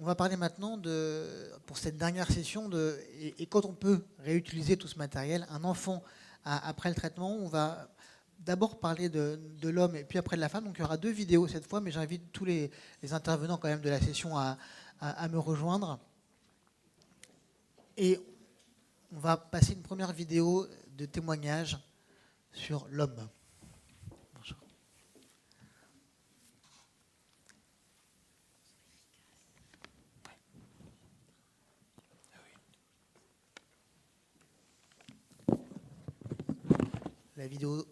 On va parler maintenant pour cette dernière session et quand on peut réutiliser tout ce matériel, un enfant après le traitement. On va d'abord parler de l'homme et puis après de la femme. Donc il y aura 2 vidéos cette fois, mais j'invite tous les intervenants quand même de la session à me rejoindre. Et on va passer une première vidéo de témoignage sur l'homme. La vidéo.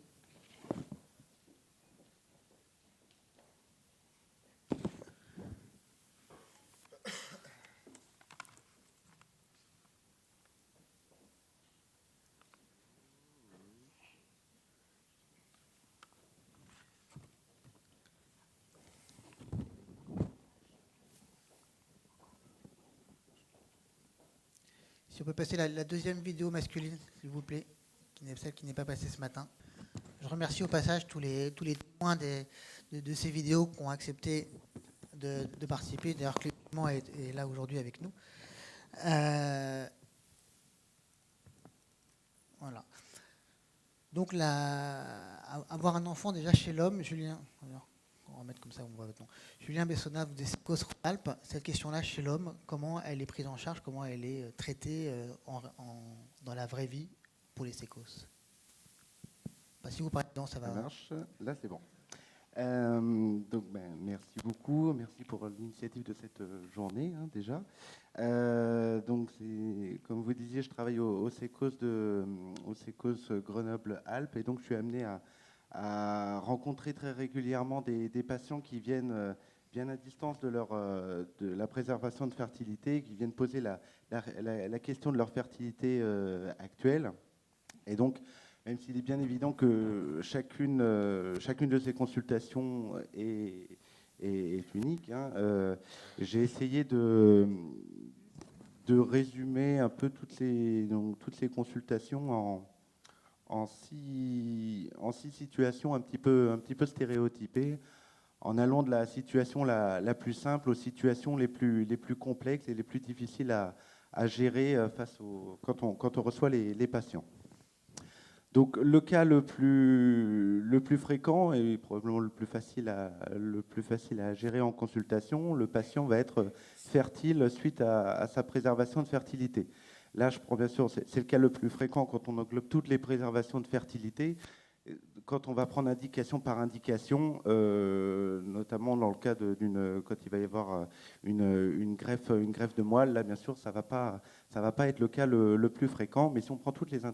Si on peut passer la deuxième vidéo masculine, s'il vous plaît, celle qui n'est pas passée ce matin. Je remercie au passage tous les témoins de ces vidéos qui ont accepté de participer. D'ailleurs, Clément est là aujourd'hui avec nous. Voilà. Donc, avoir un enfant déjà chez l'homme, Julien, on va remettre comme ça, on voit votre nom. Julien Bessonnat, des Sécos-Rhône-Alpes, cette question-là chez l'homme, comment elle est prise en charge, comment elle est traitée dans la vraie vie pour les sécos? Si vous parlez dedans, ça va. Ça marche. Là, c'est bon. Donc, merci beaucoup. Merci pour l'initiative de cette journée, déjà. Donc, comme vous disiez, je travaille au Sécos Grenoble-Alpes, et donc je suis amené à rencontrer très régulièrement des patients qui viennent bien à distance de la préservation de fertilité, qui viennent poser la question de leur fertilité actuelle. Et donc, même s'il est bien évident que chacune de ces consultations est unique, j'ai essayé de résumer un peu toutes ces consultations en six situations un petit peu stéréotypées, en allant de la situation la plus simple aux situations les plus complexes et les plus difficiles à gérer quand on reçoit les patients. Donc le cas le plus fréquent et probablement le plus facile à gérer en consultation, le patient va être fertile suite à sa préservation de fertilité. Là, je prends bien sûr, c'est le cas le plus fréquent quand on englobe toutes les préservations de fertilité. Quand on va prendre indication par indication, notamment dans le cas quand il va y avoir une greffe de moelle, là bien sûr ça va pas être le cas le plus fréquent, mais si on prend toutes les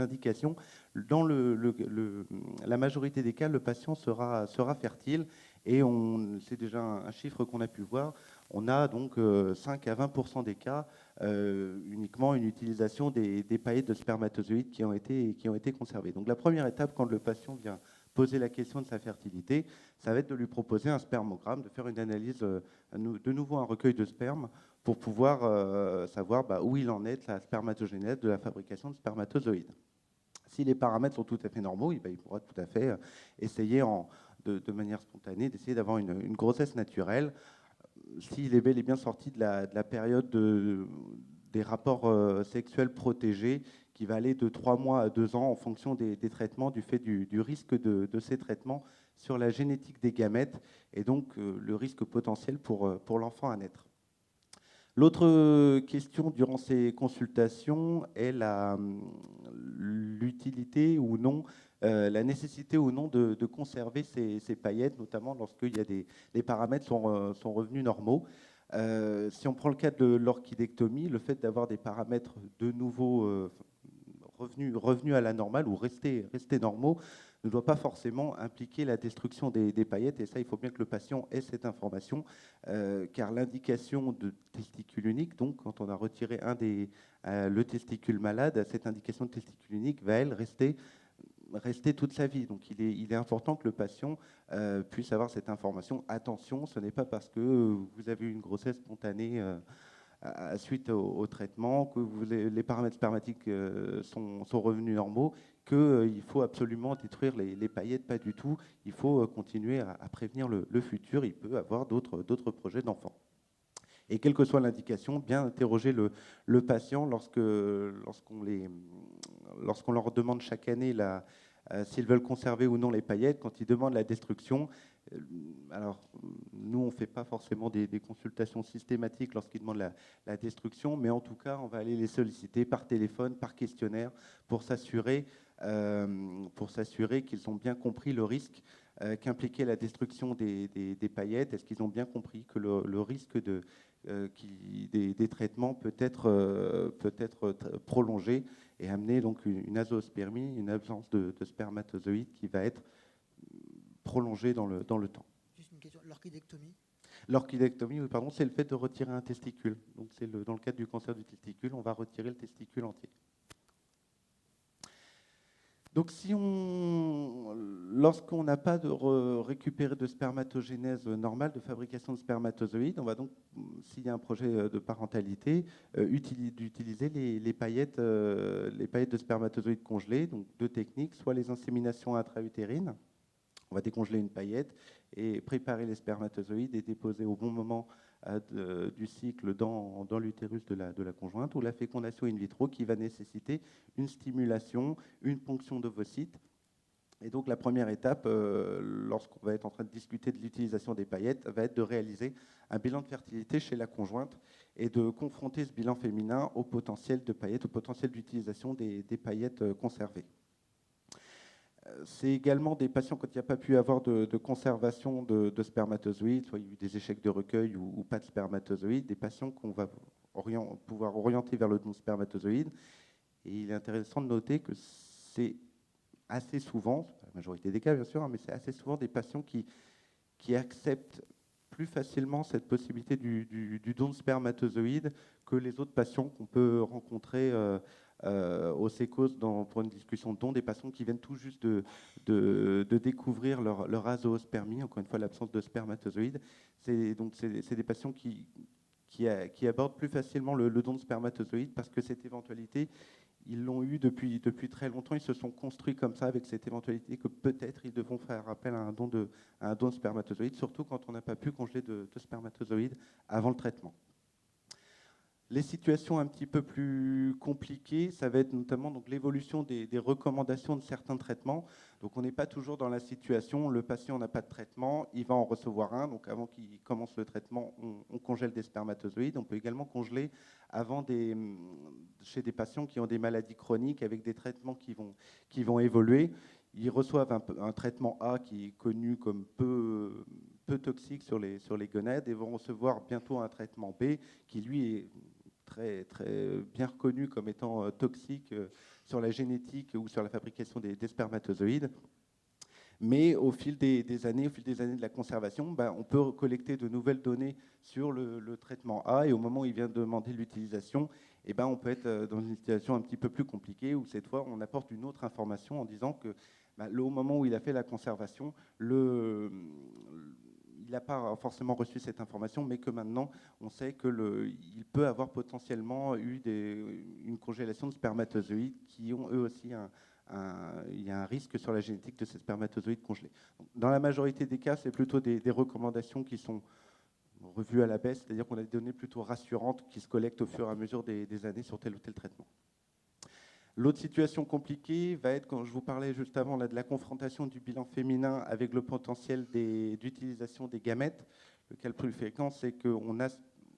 indications, dans la majorité des cas, le patient sera fertile, et c'est déjà un chiffre qu'on a pu voir. On a donc 5 à 20% des cas uniquement une utilisation des paillettes de spermatozoïdes qui ont été conservées. Donc la première étape, quand le patient vient poser la question de sa fertilité, ça va être de lui proposer un spermogramme, de faire une analyse, de nouveau un recueil de sperme, pour pouvoir savoir où il en est de la spermatogénèse, de la fabrication de spermatozoïdes. Si les paramètres sont tout à fait normaux, il pourra tout à fait essayer de manière spontanée d'essayer d'avoir une grossesse naturelle. S'il est bel et bien sorti de la période des rapports sexuels protégés, qui va aller de 3 mois à 2 ans en fonction des traitements, du fait du risque de ces traitements sur la génétique des gamètes, et donc le risque potentiel pour l'enfant à naître. L'autre question durant ces consultations est l'utilité ou non, la nécessité ou non de conserver ces paillettes, notamment lorsque les paramètres sont revenus normaux. Si on prend le cas de l'orchidectomie, le fait d'avoir des paramètres de nouveau revenus à la normale ou restés normaux ne doit pas forcément impliquer la destruction des paillettes, et ça, il faut bien que le patient ait cette information, car l'indication de testicule unique, donc quand on a retiré le testicule malade, cette indication de testicule unique va, elle, rester toute sa vie. Donc il est important que le patient puisse avoir cette information. Attention, ce n'est pas parce que vous avez eu une grossesse spontanée suite au traitement, que les paramètres spermatiques sont revenus normaux, qu'il faut absolument détruire les paillettes. Pas du tout. Il faut continuer à prévenir le futur. Il peut avoir d'autres projets d'enfants. Et quelle que soit l'indication, bien interroger le patient lorsqu'on leur demande chaque année s'ils veulent conserver ou non les paillettes, quand ils demandent la destruction. Alors, nous, on ne fait pas forcément des consultations systématiques lorsqu'ils demandent la destruction, mais en tout cas, on va aller les solliciter par téléphone, par questionnaire, pour s'assurer qu'ils ont bien compris le risque qu'impliquait la destruction des paillettes. Est-ce qu'ils ont bien compris que le risque des traitements peut être prolongé et amener donc une azoospermie, une absence de spermatozoïdes qui va être prolongée dans le temps. Juste une question, l'orchidectomie? L'orchidectomie, oui, pardon, c'est le fait de retirer un testicule. Donc c'est dans le cadre du cancer du testicule, on va retirer le testicule entier. Donc lorsqu'on n'a pas récupéré de spermatogénèse normale, de fabrication de spermatozoïdes, on va donc, s'il y a un projet de parentalité, d'utiliser les paillettes de spermatozoïdes congelés. Donc deux techniques, soit les inséminations intra-utérines. On va décongeler une paillette et préparer les spermatozoïdes et déposer au bon moment du cycle dans l'utérus de la conjointe, ou la fécondation in vitro qui va nécessiter une stimulation, une ponction d'ovocytes. Et donc la première étape, lorsqu'on va être en train de discuter de l'utilisation des paillettes, va être de réaliser un bilan de fertilité chez la conjointe et de confronter ce bilan féminin au potentiel de paillettes, au potentiel d'utilisation des paillettes conservées. C'est également des patients quand il n'y a pas pu avoir de conservation de spermatozoïdes, soit il y a eu des échecs de recueil ou pas de spermatozoïdes, des patients qu'on va pouvoir orienter vers le don de spermatozoïdes. Et il est intéressant de noter que c'est assez souvent, la majorité des cas bien sûr, mais c'est assez souvent des patients qui acceptent plus facilement cette possibilité du don de spermatozoïdes que les autres patients qu'on peut rencontrer au sécos pour une discussion de don, des patients qui viennent tout juste de découvrir leur azoospermie, encore une fois l'absence de spermatozoïdes. C'est des patients qui abordent plus facilement le don de spermatozoïdes parce que cette éventualité, ils l'ont eu depuis très longtemps, ils se sont construits comme ça avec cette éventualité que peut-être ils devront faire appel à un don de spermatozoïdes, surtout quand on n'a pas pu congeler de spermatozoïdes avant le traitement. Les situations un petit peu plus compliquées, ça va être notamment donc, l'évolution des recommandations de certains traitements. Donc on n'est pas toujours dans la situation, le patient n'a pas de traitement, il va en recevoir un. Donc avant qu'il commence le traitement, on congèle des spermatozoïdes. On peut également congeler chez des patients qui ont des maladies chroniques avec des traitements qui vont évoluer. Ils reçoivent un traitement A qui est connu comme peu toxique sur les gonades et vont recevoir bientôt un traitement B qui lui est très, très bien reconnu comme étant toxique sur la génétique ou sur la fabrication des spermatozoïdes. Mais au fil des années, de la conservation, on peut collecter de nouvelles données sur le traitement A et au moment où il vient de demander l'utilisation, on peut être dans une situation un petit peu plus compliquée où cette fois on apporte une autre information en disant que au moment où il a fait la conservation, il n'a pas forcément reçu cette information, mais que maintenant, on sait qu'il peut avoir potentiellement eu une congélation de spermatozoïdes qui ont eux aussi il y a un risque sur la génétique de ces spermatozoïdes congelés. Donc, dans la majorité des cas, c'est plutôt des recommandations qui sont revues à la baisse, c'est-à-dire qu'on a des données plutôt rassurantes qui se collectent au fur et à mesure des années sur tel ou tel traitement. L'autre situation compliquée va être, quand je vous parlais juste avant là, de la confrontation du bilan féminin avec le potentiel d'utilisation des gamètes. Le cas le plus fréquent, c'est qu'on a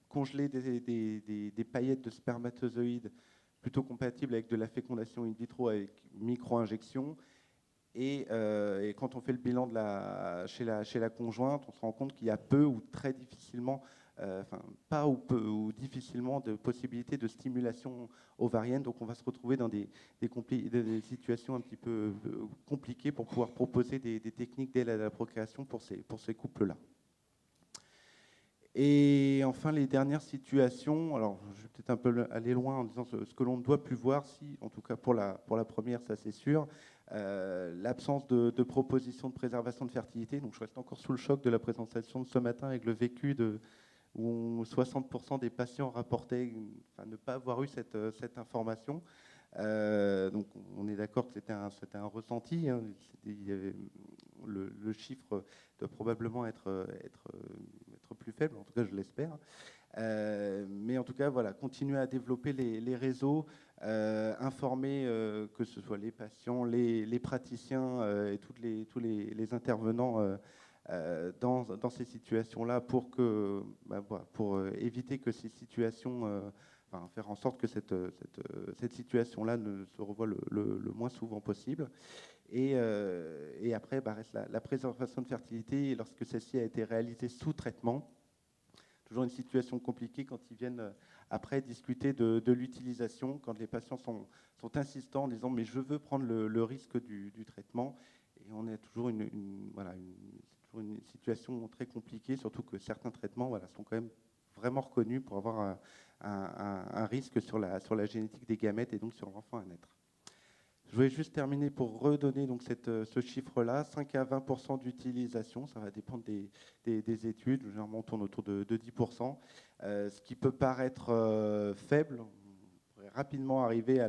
congelé des paillettes de spermatozoïdes plutôt compatibles avec de la fécondation in vitro avec micro-injection. Et quand on fait le bilan chez la conjointe, on se rend compte qu'il y a peu ou très difficilement pas ou peu ou difficilement de possibilités de stimulation ovarienne. Donc on va se retrouver dans des situations un petit peu compliquées pour pouvoir proposer des techniques d'aide à la procréation pour ces couples-là. Et enfin, les dernières situations, alors je vais peut-être un peu aller loin en disant ce que l'on ne doit plus voir, en tout cas pour la première, ça c'est sûr, l'absence de proposition de préservation de fertilité. Donc je reste encore sous le choc de la présentation de ce matin avec le vécu où 60% des patients rapportaient ne pas avoir eu cette information. Donc on est d'accord que c'était un ressenti. Hein. Le chiffre doit probablement être plus faible, en tout cas je l'espère. Mais en tout cas, voilà, continuer à développer les réseaux, informer que ce soit les patients, les praticiens et tous les intervenants dans ces situations-là pour éviter que ces situations, faire en sorte que cette situation-là ne se revoie le moins souvent possible. Et après, reste la préservation de fertilité lorsque celle-ci a été réalisée sous traitement. Toujours une situation compliquée quand ils viennent après discuter de l'utilisation, quand les patients sont insistants en disant mais je veux prendre le risque du traitement. Et on est toujours c'est toujours une situation très compliquée, surtout que certains traitements sont quand même vraiment reconnus pour avoir un risque sur la génétique des gamètes et donc sur l'enfant à naître. Je voulais juste terminer pour redonner donc ce chiffre-là, 5 à 20% d'utilisation, ça va dépendre des études, généralement on tourne autour de 10%, ce qui peut paraître faible. On pourrait rapidement arriver à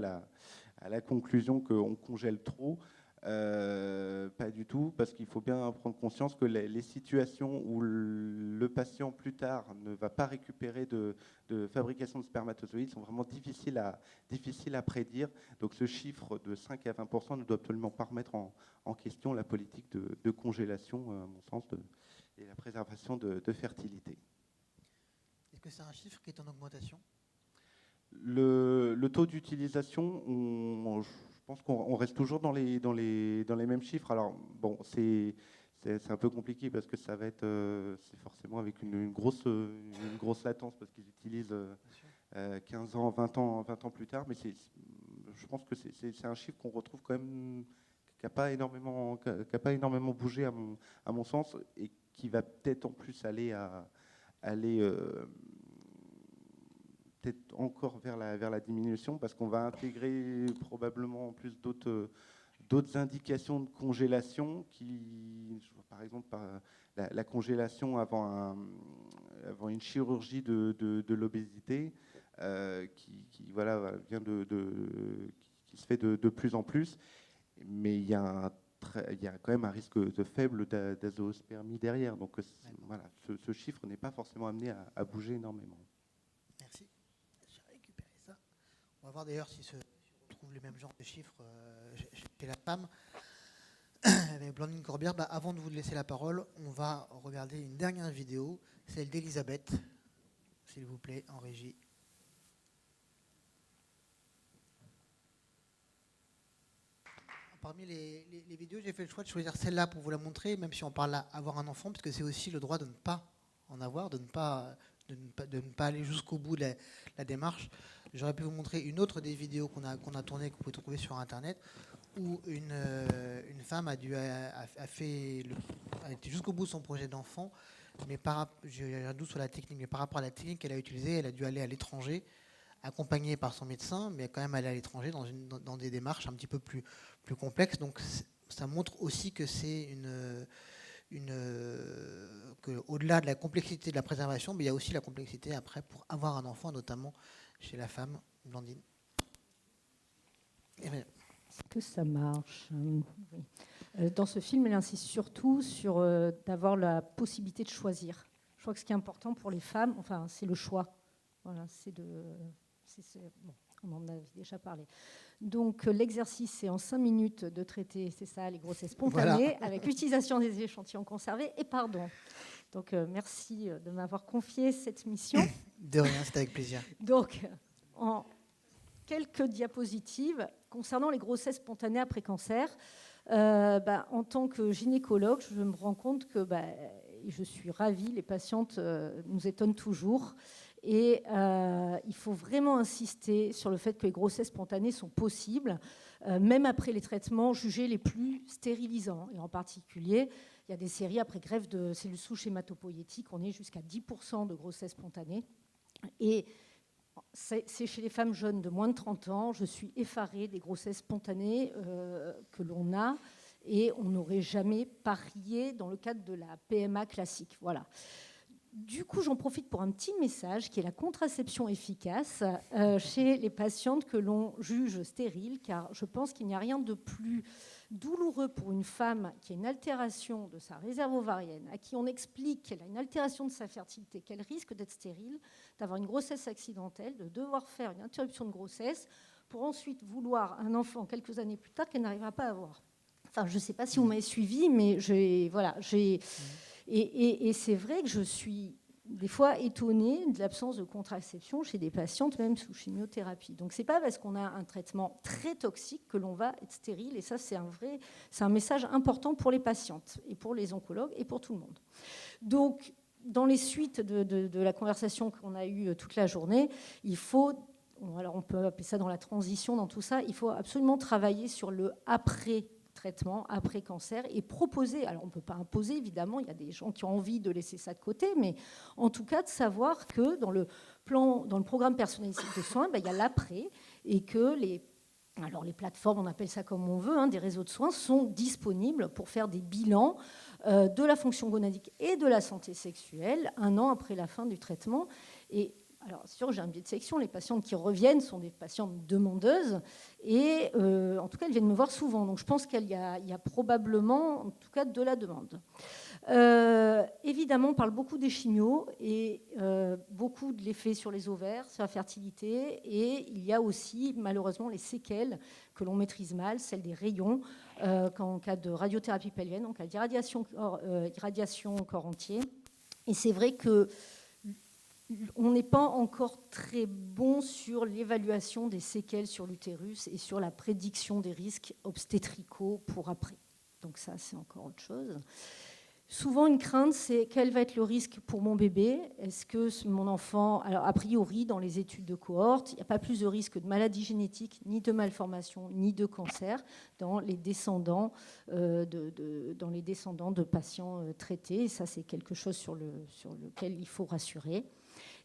la conclusion qu'on congèle trop. Pas du tout, parce qu'il faut bien prendre conscience que les situations où le patient plus tard ne va pas récupérer de fabrication de spermatozoïdes sont vraiment difficiles à prédire. Donc ce chiffre de 5 à 20% ne doit absolument pas remettre en question la politique de congélation, à mon sens, et la préservation de fertilité. Est-ce que c'est un chiffre qui est en augmentation ? Le taux d'utilisation, je pense qu'on reste toujours dans les mêmes chiffres. Alors, bon, c'est un peu compliqué parce que ça va être c'est forcément avec une grosse latence parce qu'ils utilisent 15 ans, 20 ans plus tard. Mais je pense que c'est un chiffre qu'on retrouve quand même, qui n'a pas énormément bougé à mon sens et qui va peut-être en plus aller peut-être encore vers la diminution parce qu'on va intégrer probablement en plus d'autres indications de congélation par exemple la congélation avant une chirurgie de l'obésité qui se fait de plus en plus, mais il y a quand même un risque de faible d'azoospermie derrière, donc voilà, ce chiffre n'est pas forcément amené à bouger énormément. Merci. J'ai récupéré ça. On va voir d'ailleurs si on retrouve les mêmes genres de chiffres chez la femme. Avec Blandine Corbière, avant de vous laisser la parole, on va regarder une dernière vidéo, celle d'Elisabeth, s'il vous plaît, en régie. Parmi les vidéos, j'ai fait le choix de choisir celle-là pour vous la montrer, même si on parle d'avoir un enfant, parce que c'est aussi le droit de ne pas en avoir, de ne pas aller jusqu'au bout de la démarche. J'aurais pu vous montrer une autre des vidéos qu'on a tournées, que vous pouvez trouver sur Internet, où une femme a été jusqu'au bout de son projet d'enfant, mais j'ai un doute sur la technique, mais par rapport à la technique qu'elle a utilisée, elle a dû aller à l'étranger, accompagnée par son médecin, mais quand même aller à l'étranger dans des démarches un petit peu plus complexes. Donc ça montre aussi que c'est que au-delà de la complexité de la préservation, mais il y a aussi la complexité après pour avoir un enfant, notamment chez la femme. Blandine. Est-ce que ça marche ? Oui. Dans ce film, elle insiste surtout sur d'avoir la possibilité de choisir. Je crois que ce qui est important pour les femmes, c'est le choix. Voilà, bon, on en a déjà parlé. Donc, l'exercice, c'est en 5 minutes de traiter, c'est ça, les grossesses spontanées, voilà, avec l'utilisation des échantillons conservés et pardon. Donc, merci de m'avoir confié cette mission. De rien, c'était avec plaisir. Donc, en quelques diapositives concernant les grossesses spontanées après cancer. En tant que gynécologue, je me rends compte que je suis ravie, les patientes nous étonnent toujours. Et il faut vraiment insister sur le fait que les grossesses spontanées sont possibles, même après les traitements jugés les plus stérilisants. Et en particulier, il y a des séries après greffe de cellules souches hématopoïétiques, on est jusqu'à 10% de grossesses spontanées. Et c'est chez les femmes jeunes de moins de 30 ans, je suis effarée des grossesses spontanées que l'on a, et on n'aurait jamais parié dans le cadre de la PMA classique. Voilà. Du coup, j'en profite pour un petit message qui est la contraception efficace chez les patientes que l'on juge stériles, car je pense qu'il n'y a rien de plus douloureux pour une femme qui a une altération de sa réserve ovarienne, à qui on explique qu'elle a une altération de sa fertilité, qu'elle risque d'être stérile, d'avoir une grossesse accidentelle, de devoir faire une interruption de grossesse pour ensuite vouloir un enfant quelques années plus tard qu'elle n'arrivera pas à avoir. Enfin, je ne sais pas si vous m'avez suivi, mais et c'est vrai que je suis des fois étonnée de l'absence de contraception chez des patientes, même sous chimiothérapie. Donc, ce n'est pas parce qu'on a un traitement très toxique que l'on va être stérile. Et ça, c'est un message important pour les patientes et pour les oncologues et pour tout le monde. Donc, dans les suites de la conversation qu'on a eue toute la journée, il faut... Alors, on peut appeler ça dans la transition, dans tout ça. Il faut absolument travailler sur le après-traitement, après-cancer, et proposer, alors on ne peut pas imposer évidemment, il y a des gens qui ont envie de laisser ça de côté, mais en tout cas de savoir que dans le programme personnalisé de soins, il y a l'après, et que les plateformes, on appelle ça comme on veut, des réseaux de soins sont disponibles pour faire des bilans de la fonction gonadique et de la santé sexuelle 1 an après la fin du traitement. Et alors, c'est sûr, j'ai un biais de sélection. Les patientes qui reviennent sont des patientes demandeuses. Et en tout cas, elles viennent me voir souvent. Donc, je pense qu'il y a probablement, en tout cas, de la demande. Évidemment, on parle beaucoup des chimios et beaucoup de l'effet sur les ovaires, sur la fertilité. Et il y a aussi, malheureusement, les séquelles que l'on maîtrise mal, celles des rayons, en cas de radiothérapie pelvienne, en cas d'irradiation corps entier. Et c'est vrai que on n'est pas encore très bon sur l'évaluation des séquelles sur l'utérus et sur la prédiction des risques obstétricaux pour après. Donc ça, c'est encore autre chose. Souvent, une crainte, c'est quel va être le risque pour mon bébé ? Est-ce que mon enfant... Alors, a priori, dans les études de cohorte, il n'y a pas plus de risque de maladie génétique, ni de malformation, ni de cancer dans les descendants, de patients traités. Et ça, c'est quelque chose sur lequel il faut rassurer.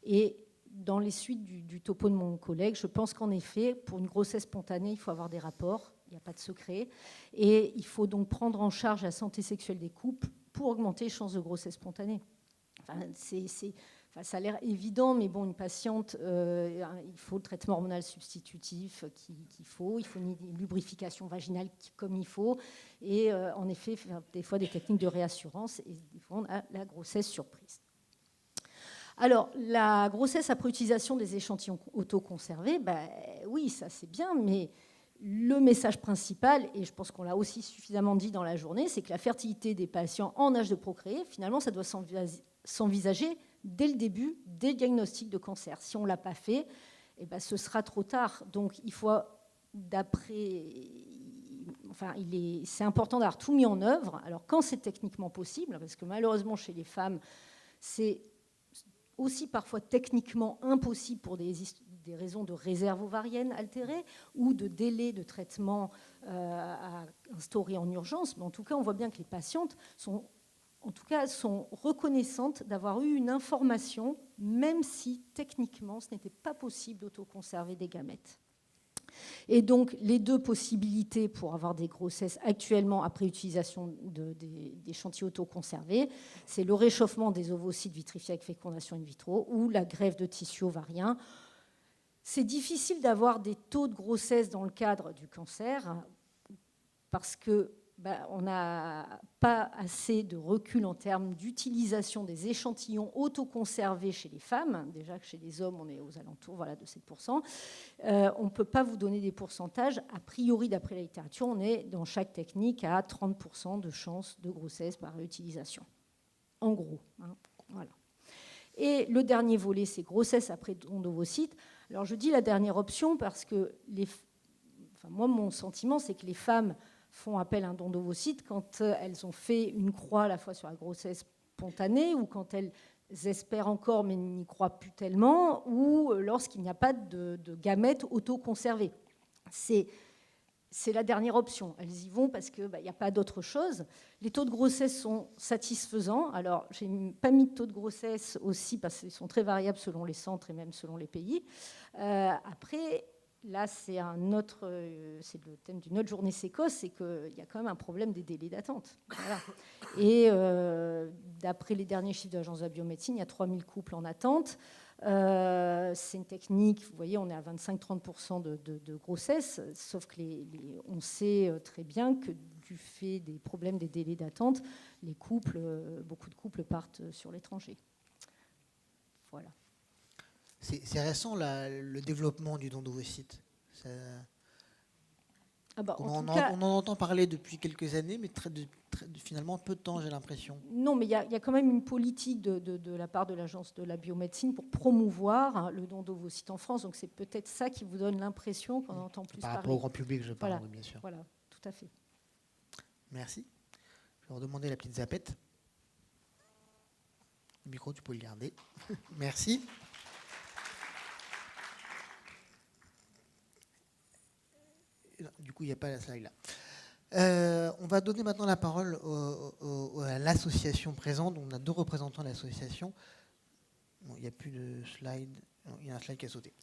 Et dans les suites du topo de mon collègue, je pense qu'en effet, pour une grossesse spontanée, il faut avoir des rapports, il n'y a pas de secret. Et il faut donc prendre en charge la santé sexuelle des couples pour augmenter les chances de grossesse spontanée. Ça a l'air évident, mais bon, une patiente, il faut le traitement hormonal substitutif qu'il faut, il faut une lubrification vaginale comme il faut, et en effet, faire des fois des techniques de réassurance, et des fois, on a la grossesse surprise. Alors, la grossesse après utilisation des échantillons autoconservés, oui, ça c'est bien, mais le message principal, et je pense qu'on l'a aussi suffisamment dit dans la journée, c'est que la fertilité des patients en âge de procréer, finalement, ça doit s'envisager dès le début, dès le diagnostic de cancer. Si on ne l'a pas fait, ce sera trop tard. Donc, il faut, c'est important d'avoir tout mis en œuvre. Alors, quand c'est techniquement possible, parce que malheureusement, chez les femmes, c'est aussi parfois techniquement impossible pour des raisons de réserve ovarienne altérée ou de délai de traitement à instaurer en urgence. Mais en tout cas, on voit bien que les patientes sont reconnaissantes d'avoir eu une information, même si techniquement, ce n'était pas possible d'autoconserver des gamètes. Et donc, les deux possibilités pour avoir des grossesses actuellement après utilisation d'échantillons autoconservés, c'est le réchauffement des ovocytes vitrifiés avec fécondation in vitro ou la greffe de tissu ovarien. C'est difficile d'avoir des taux de grossesse dans le cadre du cancer parce que on n'a pas assez de recul en termes d'utilisation des échantillons autoconservés chez les femmes. Déjà que chez les hommes, on est aux alentours de 7%. On ne peut pas vous donner des pourcentages. A priori, d'après la littérature, on est dans chaque technique à 30% de chances de grossesse par réutilisation. En gros. Voilà. Et le dernier volet, c'est grossesse après don d'ovocytes. Alors, je dis la dernière option parce que moi, mon sentiment, c'est que les femmes font appel à un don d'ovocytes quand elles ont fait une croix à la fois sur la grossesse spontanée ou quand elles espèrent encore mais n'y croient plus tellement ou lorsqu'il n'y a pas de gamètes autoconservées. C'est la dernière option. Elles y vont parce qu'il n'y a pas d'autre chose. Les taux de grossesse sont satisfaisants. Alors, je n'ai pas mis de taux de grossesse aussi parce qu'ils sont très variables selon les centres et même selon les pays. Après, là, c'est c'est le thème d'une autre journée sécos, c'est qu'il y a quand même un problème des délais d'attente. Voilà. Et d'après les derniers chiffres de l'Agence de la biomédecine, il y a 3000 couples en attente. C'est une technique, vous voyez, on est à 25-30% de grossesse, sauf que on sait très bien que du fait des problèmes des délais d'attente, beaucoup de couples partent sur l'étranger. Voilà. C'est récent le développement du don d'ovocytes. On en entend parler depuis quelques années, mais finalement peu de temps, j'ai l'impression. Non, mais il y a quand même une politique de la part de l'Agence de la biomédecine pour promouvoir le don d'ovocytes en France. Donc c'est peut-être ça qui vous donne l'impression qu'on entend plus parler. Par rapport au grand public, je parle, voilà. Oui, bien sûr. Voilà, tout à fait. Merci. Je vais redemander la petite zapette. Le micro, tu peux le garder. Merci. Du coup, il n'y a pas la slide là. On va donner maintenant la parole à l'association présente. On a 2 représentants de l'association. Bon, il n'y a plus de slide. Non, il y a un slide qui a sauté.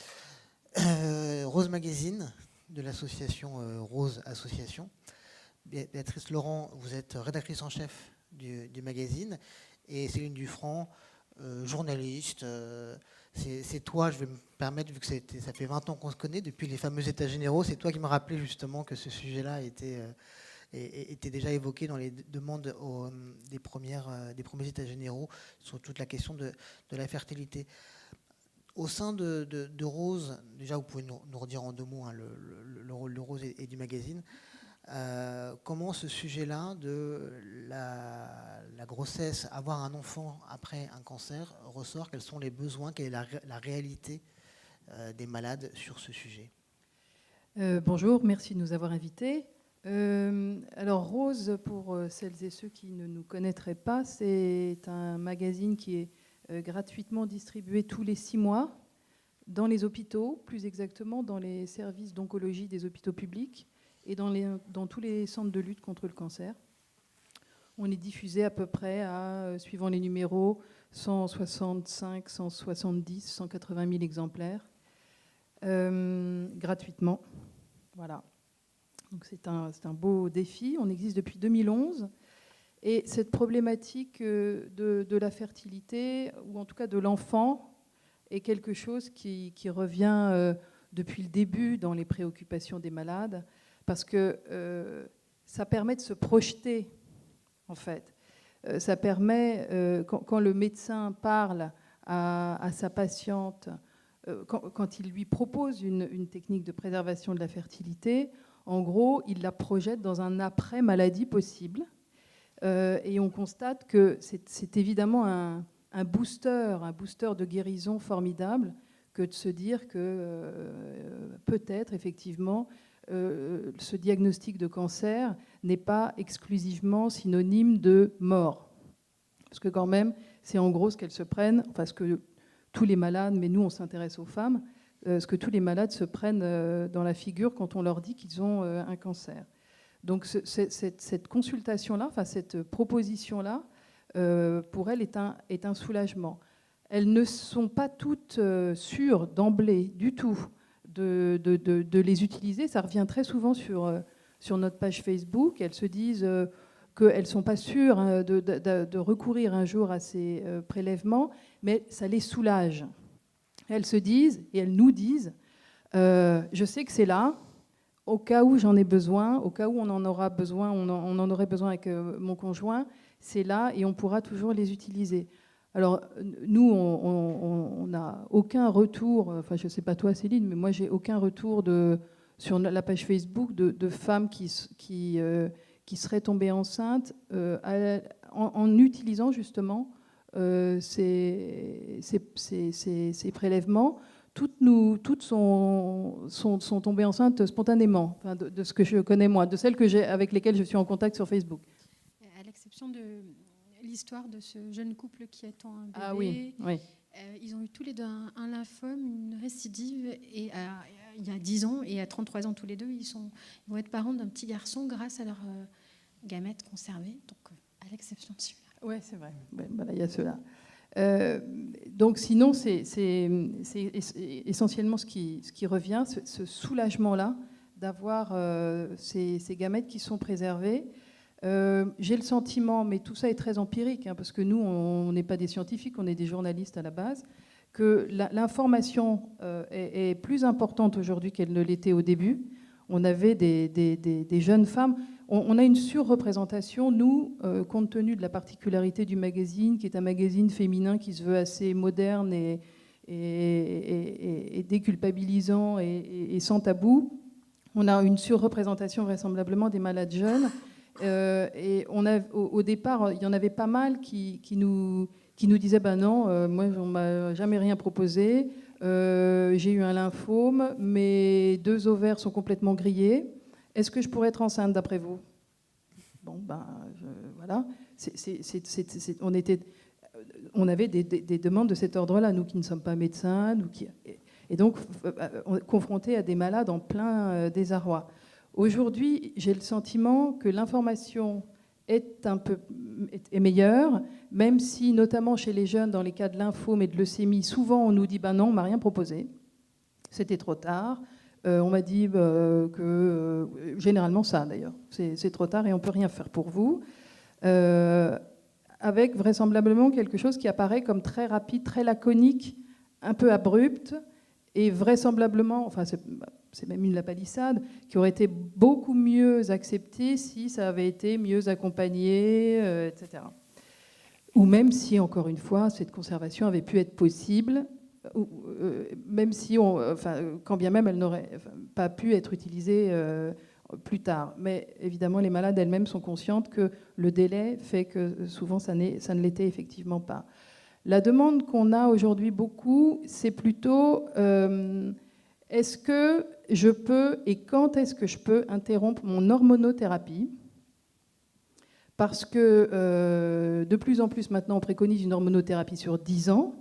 Rose Magazine, de l'association Rose Association. Béatrice Laurent, vous êtes rédactrice en chef du magazine. Et Céline Dufranc, journaliste. C'est toi, je vais me permettre, vu que ça fait 20 ans qu'on se connaît, depuis les fameux États généraux, c'est toi qui me rappelais justement que ce sujet-là était déjà évoqué dans les demandes des premiers États généraux sur toute la question de la fertilité. Au sein de Rose, déjà vous pouvez nous redire en 2 mots le rôle de Rose et du magazine. Comment ce sujet-là de la grossesse, avoir un enfant après un cancer ressort, quels sont les besoins, quelle est la réalité des malades sur ce sujet? Bonjour, merci de nous avoir invités. Alors Rose, pour celles et ceux qui ne nous connaîtraient pas, c'est un magazine qui est gratuitement distribué tous les 6 mois dans les hôpitaux, plus exactement dans les services d'oncologie des hôpitaux publics et dans tous les centres de lutte contre le cancer. On est diffusé à peu près à, suivant les numéros, 165, 170, 180 000 exemplaires, gratuitement. Voilà. Donc c'est un beau défi. On existe depuis 2011. Et cette problématique de la fertilité, ou en tout cas de l'enfant, est quelque chose qui revient depuis le début dans les préoccupations des malades, parce que ça permet de se projeter, en fait. Ça permet, quand le médecin parle à sa patiente, quand il lui propose une technique de préservation de la fertilité, en gros, il la projette dans un après-maladie possible. Et on constate que c'est évidemment un booster de guérison formidable que de se dire que peut-être, effectivement, ce diagnostic de cancer n'est pas exclusivement synonyme de mort. Parce que quand même, c'est en gros ce qu'elles se prennent, enfin ce que tous les malades, mais nous on s'intéresse aux femmes, ce que tous les malades se prennent dans la figure quand on leur dit qu'ils ont un cancer. Donc cette consultation-là, enfin cette proposition-là, pour elles est un soulagement. Elles ne sont pas toutes sûres d'emblée du tout de les utiliser. Ça revient très souvent sur notre page Facebook. Elles se disent qu'elles ne sont pas sûres de recourir un jour à ces prélèvements, mais ça les soulage. Elles se disent, et elles nous disent, je sais que c'est là, au cas où j'en ai besoin, au cas où on en aura besoin, on en aurait besoin avec mon conjoint, c'est là et on pourra toujours les utiliser. Alors, nous, on n'a aucun retour, enfin, je ne sais pas toi, Céline, mais moi, j'ai aucun retour sur la page Facebook de femmes qui seraient tombées enceintes en utilisant justement ces prélèvements. Toutes sont tombées enceintes spontanément, enfin, de ce que je connais moi, de celles avec lesquelles je suis en contact sur Facebook. À l'exception de l'histoire de ce jeune couple qui attend un bébé. Ah oui, oui. Ils ont eu tous les deux un lymphome, une récidive, et il y a 10 ans, et à 33 ans tous les deux, ils vont être parents d'un petit garçon grâce à leurs gamètes conservées, donc à l'exception de celui-là. Oui, c'est vrai. Ouais, voilà, il y a cela. Donc sinon, c'est essentiellement ce qui revient, ce soulagement-là d'avoir ces gamètes qui sont préservés. J'ai le sentiment, mais tout ça est très empirique, hein, parce que nous, on n'est pas des scientifiques, on est des journalistes à la base, que l'information est plus importante aujourd'hui qu'elle ne l'était au début. On avait des jeunes femmes. On a une surreprésentation, nous, compte tenu de la particularité du magazine, qui est un magazine féminin qui se veut assez moderne et déculpabilisant et sans tabou. On a une surreprésentation vraisemblablement des malades jeunes. Et au départ, il y en avait pas mal qui nous disaient ben non, moi on m'a jamais rien proposé, j'ai eu un lymphome, mes 2 ovaires sont complètement grillés, est-ce que je pourrais être enceinte d'après vous? Bon ben voilà, on avait des demandes de cet ordre-là, nous qui ne sommes pas médecins, et donc confrontés à des malades en plein désarroi. Aujourd'hui, j'ai le sentiment que l'information est meilleure, même si, notamment chez les jeunes, dans les cas de lymphome et de leucémie, souvent on nous dit ben non, on ne m'a rien proposé, c'était trop tard. On m'a dit que, généralement ça d'ailleurs, c'est trop tard et on ne peut rien faire pour vous. Avec vraisemblablement quelque chose qui apparaît comme très rapide, très laconique, un peu abrupt, et vraisemblablement, enfin c'est même une lapalissade, qui aurait été beaucoup mieux acceptée si ça avait été mieux accompagné, etc. Ou même si, encore une fois, cette conservation avait pu être possible, même si, quand bien même elle n'aurait pas pu être utilisée plus tard. Mais évidemment, les malades elles-mêmes sont conscientes que le délai fait que souvent ça ne l'était effectivement pas. La demande qu'on a aujourd'hui beaucoup, c'est plutôt est-ce que je peux et quand est-ce que je peux interrompre mon hormonothérapie? Parce que de plus en plus maintenant, on préconise une hormonothérapie sur 10 ans.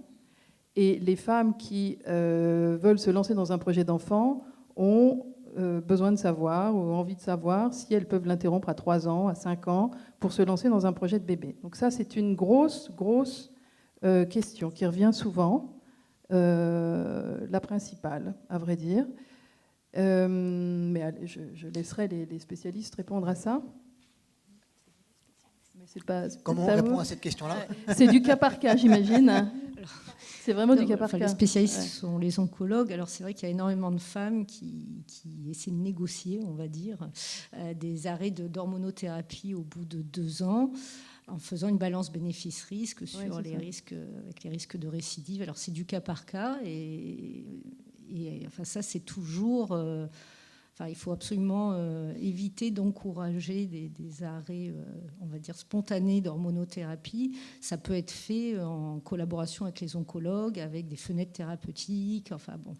Et les femmes qui veulent se lancer dans un projet d'enfant ont besoin de savoir ou envie de savoir si elles peuvent l'interrompre à 3 ans, à 5 ans, pour se lancer dans un projet de bébé. Donc ça, c'est une grosse question qui revient souvent, la principale, à vrai dire. Mais allez, je laisserai les spécialistes répondre à ça. Mais c'est pas, Comment on répond à cette question-là? C'est du cas par cas, j'imagine. C'est vraiment du cas par cas. Les spécialistes sont les oncologues. Alors c'est vrai qu'il y a énormément de femmes qui essaient de négocier, on va dire, des arrêts d'hormonothérapie au bout de 2 ans, en faisant une balance bénéfice-risque sur les risques, avec les risques de récidive. Alors c'est du cas par cas, et enfin ça c'est toujours. Il faut absolument éviter d'encourager des arrêts, on va dire, spontanés d'hormonothérapie. Ça peut être fait en collaboration avec les oncologues, avec des fenêtres thérapeutiques. Enfin bon,